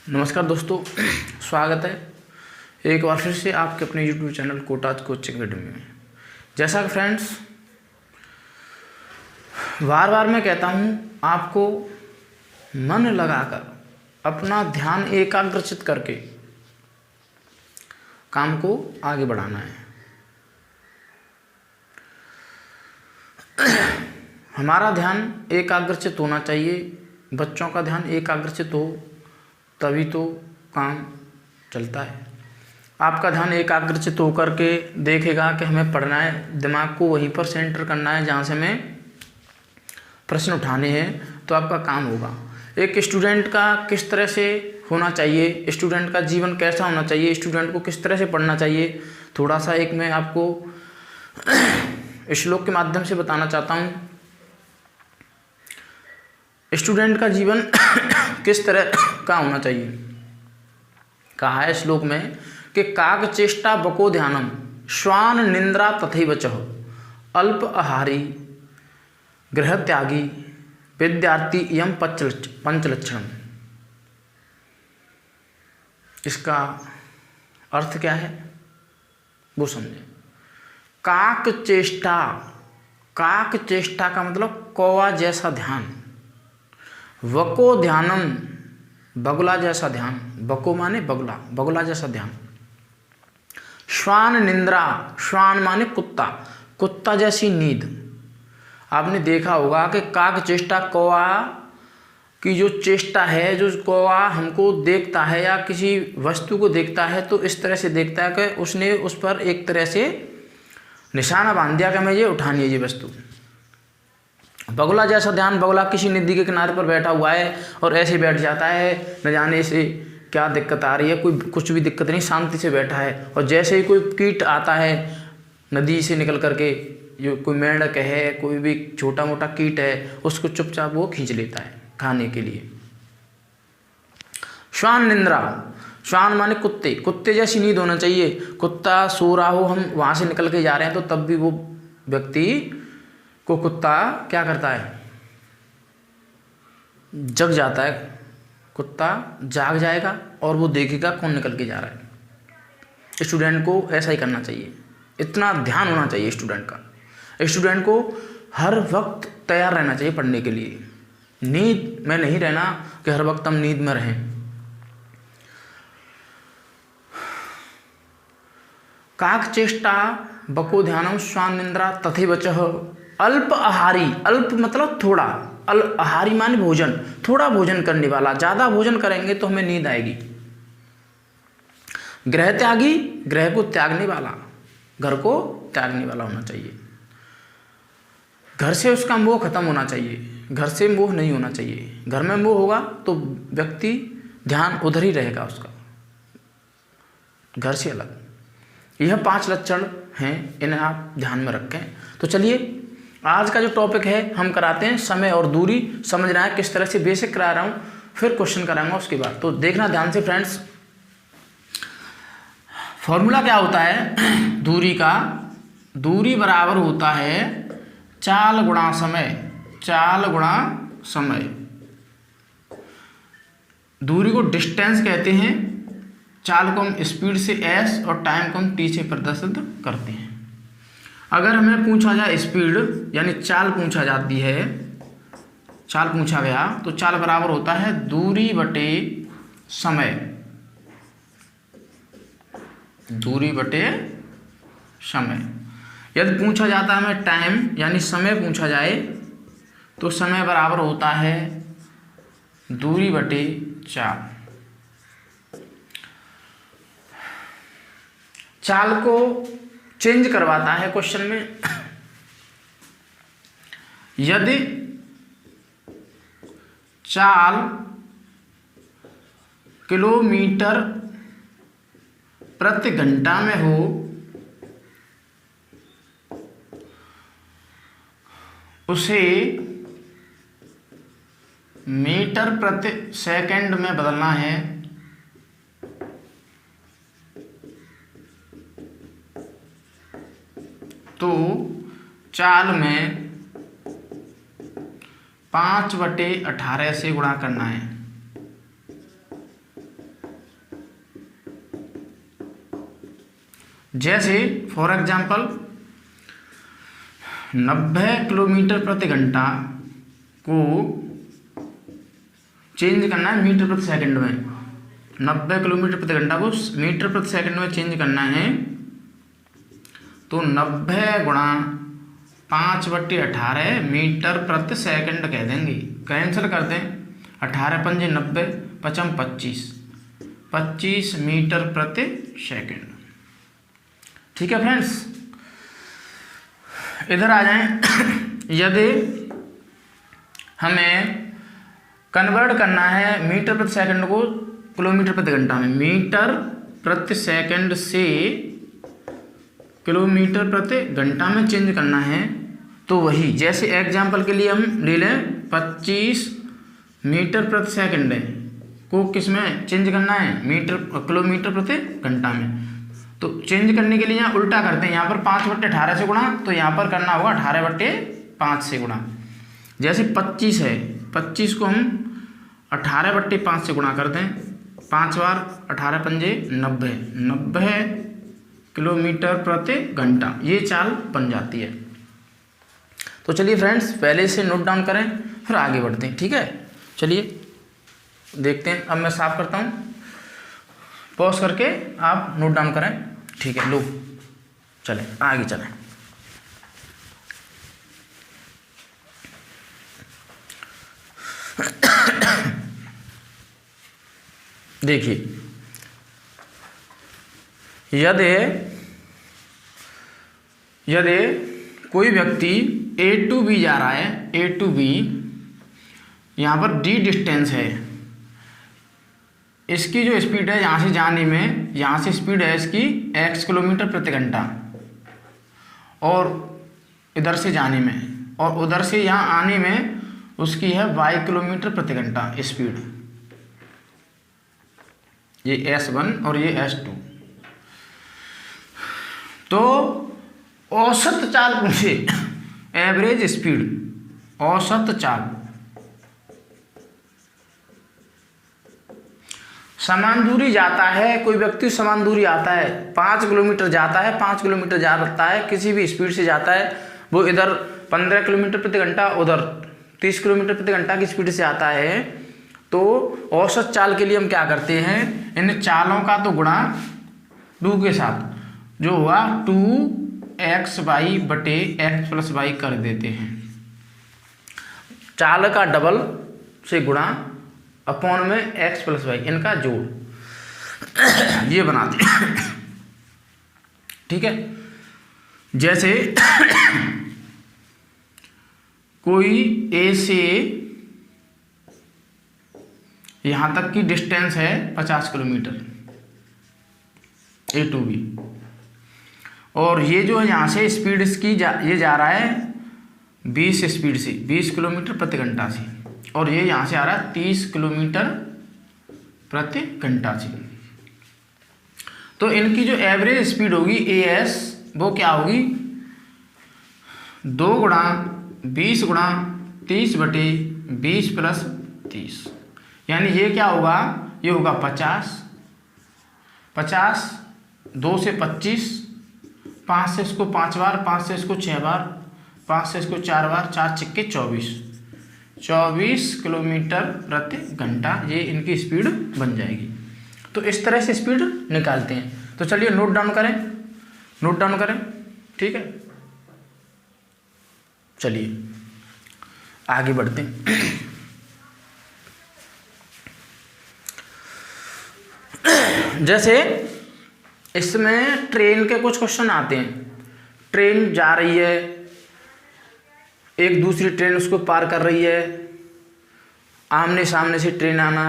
नमस्कार दोस्तों, स्वागत है एक बार फिर से आपके अपने YouTube channel Kota's coaching academy में। जैसा कि फ्रेंड्स बार बार मैं कहता हूँ, आपको मन लगाकर अपना ध्यान एकाग्रचित करके काम को आगे बढ़ाना है। हमारा ध्यान एकाग्रचित होना चाहिए। बच्चों का ध्यान एकाग्रचित हो तभी तो काम चलता है। आपका ध्यान एकाग्रचित होकर के देखेगा कि हमें पढ़ना है, दिमाग को वहीं पर सेंटर करना है जहाँ से हमें प्रश्न उठाने हैं, तो आपका काम होगा। एक स्टूडेंट का किस तरह से होना चाहिए, स्टूडेंट का जीवन कैसा होना चाहिए, स्टूडेंट को किस तरह से पढ़ना चाहिए, थोड़ा सा एक मैं आपको श्लोक के माध्यम से बताना चाहता हूँ। स्टूडेंट का जीवन किस तरह का होना चाहिए। कहा है श्लोक में कि काक चेष्टा बको ध्यानम श्वान निंद्रा तथैव च अल्प आहारी गृह त्यागी विद्यार्थी यम पंचलक्षण। इसका अर्थ क्या है वो समझें। काक चेष्टा का मतलब कौवा जैसा ध्यान, वको ध्यानम बगुला जैसा ध्यान, बको माने बगुला, बगुला जैसा ध्यान। श्वान निंद्रा, श्वान माने कुत्ता, कुत्ता जैसी नींद। आपने देखा होगा कि काक चेष्टा, कौवा की जो चेष्टा है, जो कौवा हमको देखता है या किसी वस्तु को देखता है तो इस तरह से देखता है कि उसने उस पर एक तरह से निशाना बांध दिया कि हमें ये उठानी है ये वस्तु। बगुला जैसा ध्यान, बगुला किसी नदी के किनारे पर बैठा हुआ है और ऐसे बैठ जाता है, न जाने से क्या दिक्कत आ रही है, कोई कुछ भी दिक्कत नहीं, शांति से बैठा है। और जैसे ही कोई कीट आता है नदी से निकल करके, जो कोई मेंढक है, कोई भी छोटा मोटा कीट है, उसको चुपचाप वो खींच लेता है खाने के लिए। श्वान निंद्रा, श्वान माने कुत्ते, कुत्ते जैसी नींद होना चाहिए। कुत्ता सो रहा हो, हम वहाँ से निकल के जा रहे हैं, तो तब भी वो व्यक्ति को कुत्ता क्या करता है, जग जाता है। कुत्ता जाग जाएगा और वो देखेगा कौन निकल के जा रहा है। स्टूडेंट को ऐसा ही करना चाहिए, इतना ध्यान होना चाहिए स्टूडेंट का। स्टूडेंट को हर वक्त तैयार रहना चाहिए पढ़ने के लिए। नींद में नहीं रहना कि हर वक्त हम नींद में रहें। काक चेष्टा बको ध्यानम श्वान निंद्रा तथैव च अल्प आहारी, अल्प मतलब थोड़ा, आहारी माने भोजन, थोड़ा भोजन करने वाला। ज़्यादा भोजन करेंगे तो हमें नींद आएगी। गृह त्यागी, गृह को त्यागने वाला, घर को त्यागने वाला होना चाहिए। घर से उसका मोह खत्म होना चाहिए, घर से मोह नहीं होना चाहिए। घर में मोह होगा तो व्यक्ति ध्यान उधर ही रहेगा उसका, घर से अलग। यह 5 लक्षण हैं, इन्हें आप ध्यान में रखें। तो चलिए आज का जो टॉपिक है हम कराते हैं समय और दूरी। समझना है किस तरह से, बेसिक करा रहा हूँ, फिर क्वेश्चन कराऊंगा उसके बाद। तो देखना ध्यान से फ्रेंड्स। फॉर्मूला क्या होता है दूरी का? दूरी बराबर होता है चाल गुणा समय, चाल गुणा समय। दूरी को डिस्टेंस कहते हैं, चाल को हम स्पीड से s और टाइम को हम t से प्रदर्शित करते हैं। अगर हमें पूछा जाए स्पीड यानी चाल पूछा जाती है, चाल पूछा गया, तो चाल बराबर होता है दूरी बटे समय, दूरी बटे समय। यदि पूछा जाता है हमें टाइम यानी समय पूछा जाए, तो समय बराबर होता है दूरी बटे चाल। चाल को चेंज करवाता है क्वेश्चन में। यदि चाल किलोमीटर प्रति घंटा में हो, उसे मीटर प्रति सेकंड में बदलना है। तो चाल में 5/18 से गुणा करना है। जैसे फॉर एग्जाम्पल 90 किलोमीटर प्रति घंटा को चेंज करना है मीटर प्रति सेकंड में। 90 किलोमीटर प्रति घंटा को मीटर प्रति सेकंड में चेंज करना है, तो 90 गुणा 5/18 मीटर प्रति सेकंड कह देंगे। कैंसिल कर दें, 18 पंजे 90, 5 25 मीटर प्रति सेकंड। ठीक है फ्रेंड्स, इधर आ जाएं। यदि हमें कन्वर्ट करना है मीटर प्रति सेकंड को किलोमीटर प्रति घंटा में, मीटर प्रति सेकंड से किलोमीटर प्रति घंटा में चेंज करना है, तो वही जैसे एग्जाम्पल के लिए हम ले लें 25 मीटर प्रति सेकंड को किस में चेंज करना है, किलोमीटर प्रति घंटा में। तो चेंज करने के लिए यहाँ उल्टा करते हैं, यहाँ पर 5/18 से गुणा, तो यहाँ पर करना होगा 18/5 से गुणा। जैसे 25 है, 25 को हम 18/5 से गुणा कर दें, 5 बार 18 पंजे 90 किलोमीटर प्रति घंटा, ये चाल बन जाती है। तो चलिए फ्रेंड्स, पहले से नोट डाउन करें फिर आगे बढ़ते हैं। ठीक है, चलिए देखते हैं। अब मैं साफ करता हूँ, पॉज करके आप नोट डाउन करें। ठीक है, लो चलें आगे चलें। देखिए, यदि कोई व्यक्ति A to B जा रहा है, A to B, यहाँ पर D डिस्टेंस है, इसकी जो स्पीड है यहाँ से जाने में, यहाँ से स्पीड है इसकी x किलोमीटर प्रति घंटा, और इधर से जाने में, और उधर से यहाँ आने में उसकी है y किलोमीटर प्रति घंटा स्पीड। ये S1 और ये S2। तो औसत चाल पूछे, एवरेज स्पीड, औसत चाल। समान दूरी जाता है, कोई व्यक्ति समान दूरी आता है, 5 किलोमीटर जाता है, 5 किलोमीटर जाता है, किसी भी स्पीड से जाता है, वो इधर 15 किलोमीटर प्रति घंटा, उधर 30 किलोमीटर प्रति घंटा की स्पीड से आता है, तो औसत चाल के लिए हम क्या करते हैं, इन चालों का तो गुणा 2 के साथ, जो हुआ 2xy बटे x प्लस वाई कर देते हैं। चाल का डबल से गुणा अपॉन में x प्लस वाई, इनका जोड़, ये बनाते हैं। ठीक है, जैसे कोई A से यहाँ तक की डिस्टेंस है 50 किलोमीटर A to B, और ये जो है यहाँ से स्पीड इसकी ये जा रहा है 20 स्पीड से, 20 किलोमीटर प्रति घंटा से, और ये यहाँ से आ रहा है 30 किलोमीटर प्रति घंटा से। तो इनकी जो एवरेज स्पीड होगी AS, वो क्या होगी, 2 गुणा 20 गुणा 30 बटे 20 प्लस 30, यानी ये क्या होगा, ये होगा 50, 2 से 25, 5 से इसको 5 बार, 5 से इसको 6 बार, 5 से इसको 4 बार, 4 छिक्के 24 किलोमीटर प्रति घंटा, ये इनकी स्पीड बन जाएगी। तो इस तरह से स्पीड निकालते हैं। तो चलिए नोट डाउन करें। ठीक है, चलिए आगे बढ़ते हैं। जैसे इसमें ट्रेन के कुछ क्वेश्चन आते हैं। ट्रेन जा रही है, एक दूसरी ट्रेन उसको पार कर रही है, आमने सामने से ट्रेन आना,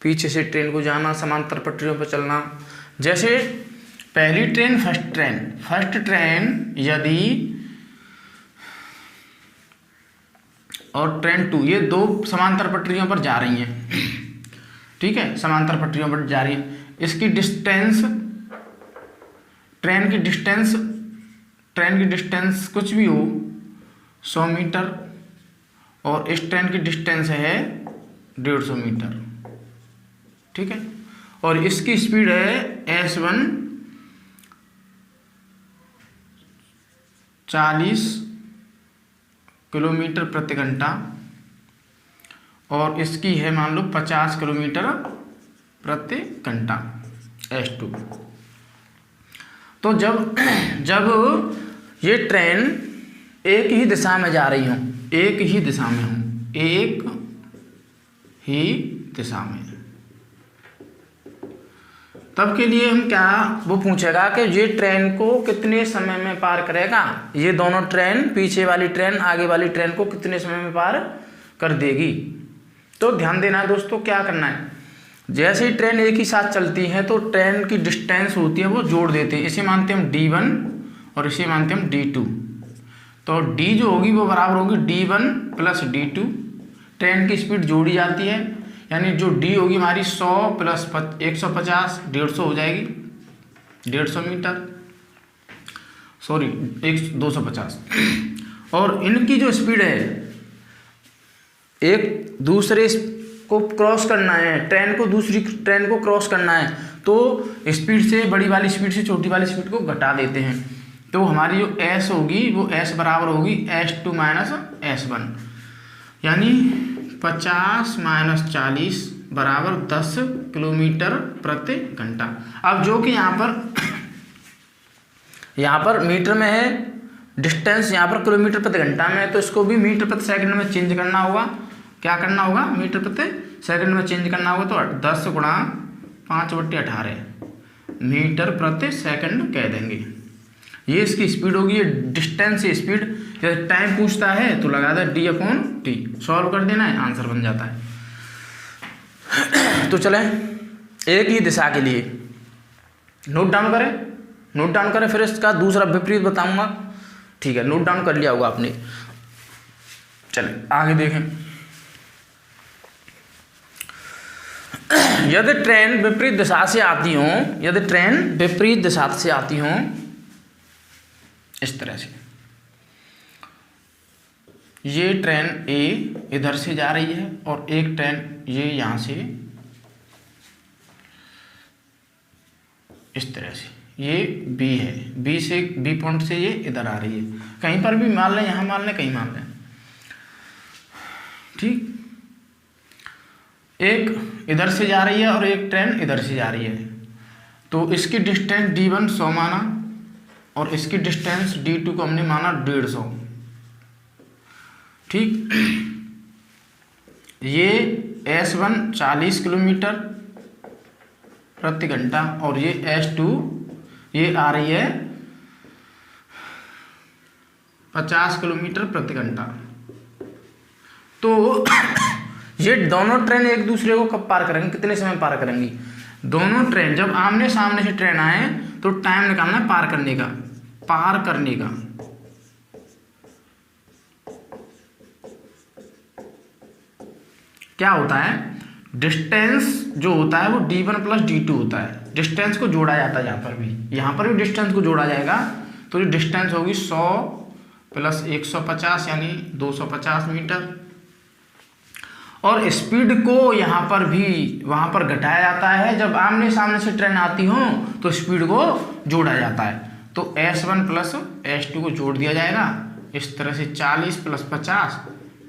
पीछे से ट्रेन को जाना, समांतर पटरियों पर चलना। जैसे पहली ट्रेन फर्स्ट ट्रेन यदि, और ट्रेन 2, ये 2 समांतर पटरियों पर जा रही हैं। ठीक है, समांतर पटरियों पर जा रही है। इसकी डिस्टेंस, ट्रेन की डिस्टेंस कुछ भी हो, 100 मीटर, और इस ट्रेन की डिस्टेंस है 150 मीटर। ठीक है, और इसकी स्पीड है S1 40 किलोमीटर प्रति घंटा और इसकी है मान लो 50 किलोमीटर प्रति घंटा S2। तो जब ये ट्रेन एक ही दिशा में जा रही हूँ, एक ही दिशा में हूँ, एक ही दिशा में, तब के लिए हम क्या वो पूछेगा कि ये ट्रेन को कितने समय में पार करेगा, ये दोनों ट्रेन, पीछे वाली ट्रेन आगे वाली ट्रेन को कितने समय में पार कर देगी। तो ध्यान देना है दोस्तों, क्या करना है, जैसे ही ट्रेन एक ही साथ चलती है तो ट्रेन की डिस्टेंस होती है वो जोड़ देते हैं। इसे मानते हैं हम D1 और इसे मानते हैं हम D2। तो D जो होगी वो बराबर होगी D1 प्लस D2। ट्रेन की स्पीड जोड़ी जाती है, यानी जो D होगी हमारी 100 प्लस 150 150 हो जाएगी, 150 मीटर, सॉरी 250। और इनकी जो स्पीड है, एक दूसरे को क्रॉस करना है, ट्रेन को दूसरी ट्रेन को क्रॉस करना है, तो स्पीड से बड़ी वाली स्पीड से छोटी वाली स्पीड को घटा देते हैं। तो हमारी जो S होगी वो S बराबर होगी S2 माइनस S1, यानी 50 माइनस 40 बराबर 10 किलोमीटर प्रति घंटा। अब जो कि यहाँ पर मीटर में है, डिस्टेंस यहाँ पर किलोमीटर प्रति घंटा में है, तो इसको भी मीटर प्रति सेकंड में चेंज करना होगा। क्या करना होगा, मीटर प्रति सेकंड में चेंज करना होगा। तो 10 गुणा 5/18 मीटर प्रति सेकंड कह देंगे। ये इसकी स्पीड होगी, ये डिस्टेंस से स्पीड। जैसे टाइम पूछता है तो लगा दे D/T, सॉल्व कर देना है, आंसर बन जाता है। तो चलें एक ही दिशा के लिए नोट डाउन करें, फिर इसका दूसरा विपरीत बताऊंगा। ठीक है, नोट डाउन कर लिया होगा आपने। चलें आगे देखें। यदि ट्रेन विपरीत दिशा से आती हो, इस तरह से, ये ट्रेन A इधर से जा रही है और एक ट्रेन ये यहाँ से इस तरह से, ये B है, B पॉइंट से ये इधर आ रही है। कहीं पर भी मान लें, यहाँ मान लें, कहीं मान लें, ठीक। एक इधर से जा रही है और एक ट्रेन इधर से जा रही है, तो इसकी डिस्टेंस D1 100 माना और इसकी डिस्टेंस D2 को हमने माना 150, ठीक। ये S1 40 किलोमीटर प्रति घंटा और ये S2 ये आ रही है 50 किलोमीटर प्रति घंटा। तो ये दोनों ट्रेन एक दूसरे को कब पार करेंगे, कितने समय पार करेंगी। दोनों ट्रेन जब आमने सामने से ट्रेन आए तो टाइम निकालना है पार करने का। क्या होता है, डिस्टेंस जो होता है वो D1 प्लस D2 होता है। डिस्टेंस को जोड़ा जाता है, यहाँ पर भी डिस्टेंस को जोड़ा जाएगा। तो ये डिस्टेंस होगी 100 प्लस 150 यानी 250 मीटर। और स्पीड को यहाँ पर भी वहाँ पर घटाया जाता है। जब आमने सामने से ट्रेन आती हो तो स्पीड को जोड़ा जाता है। तो S1 प्लस S2 को जोड़ दिया जाएगा इस तरह से, 40 प्लस 50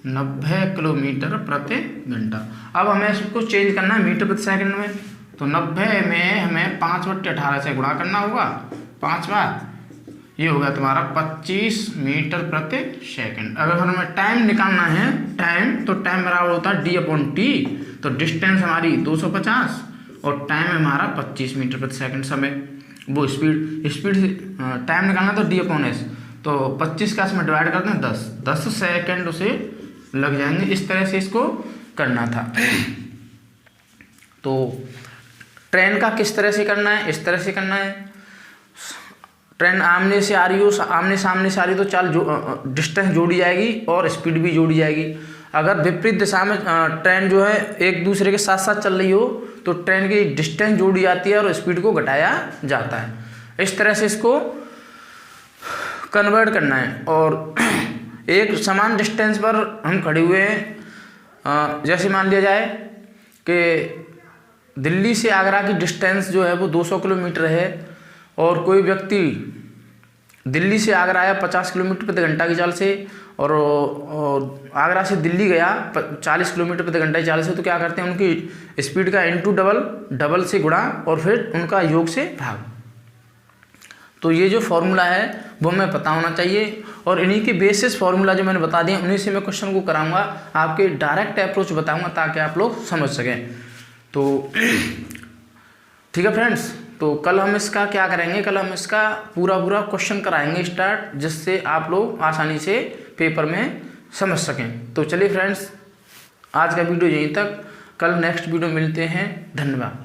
90 किलोमीटर प्रति घंटा। अब हमें इसको चेंज करना है मीटर प्रति सेकंड में। तो 90 में हमें 5/18 से गुणा करना होगा 5 बार, ये होगा तुम्हारा 25 मीटर प्रति सेकंड। अगर हमें टाइम निकालना है, तो टाइम बराबर होता है D/T। तो डिस्टेंस हमारी 250 और टाइम हमारा 25 मीटर प्रति सेकंड। समय वो स्पीड से टाइम निकालना तो D/S। तो 25 का इसमें डिवाइड करते हैं 10 सेकंड उसे लग जाएंगे। इस तरह से इसको करना था। तो ट्रेन का किस तरह से करना है, इस तरह से करना है। ट्रेन आमने से आ रही हो, आमने सामने से आ रही तो डिस्टेंस जोड़ी जाएगी और स्पीड भी जोड़ी जाएगी। अगर विपरीत दिशा में ट्रेन जो है एक दूसरे के साथ साथ चल रही हो तो ट्रेन की डिस्टेंस जोड़ी जाती है और स्पीड को घटाया जाता है। इस तरह से इसको कन्वर्ट करना है। और एक समान डिस्टेंस पर हम खड़े हुए हैं। जैसे मान लिया जाए कि दिल्ली से आगरा की डिस्टेंस जो है वो 200 किलोमीटर है और कोई व्यक्ति दिल्ली से आगरा आया 50 किलोमीटर प्रति घंटा की चाल से, और आगरा से दिल्ली गया 40 किलोमीटर प्रति घंटा की चाल से, तो क्या करते हैं उनकी स्पीड का इंटू डबल से गुणा और फिर उनका योग से भाग। तो ये जो फॉर्मूला है वो हमें पता होना चाहिए, और इन्हीं के बेसिस फॉर्मूला जो मैंने बता दिए उन्हीं से मैं क्वेश्चन को कराऊंगा, आपके डायरेक्ट अप्रोच बताऊंगा ताकि आप लोग समझ सकें। तो ठीक है फ्रेंड्स, तो कल हम इसका क्या करेंगे, कल हम इसका पूरा क्वेश्चन कराएंगे स्टार्ट, जिससे आप लोग आसानी से पेपर में समझ सकें। तो चलिए फ्रेंड्स, आज का वीडियो यहीं तक, कल नेक्स्ट वीडियो मिलते हैं। धन्यवाद।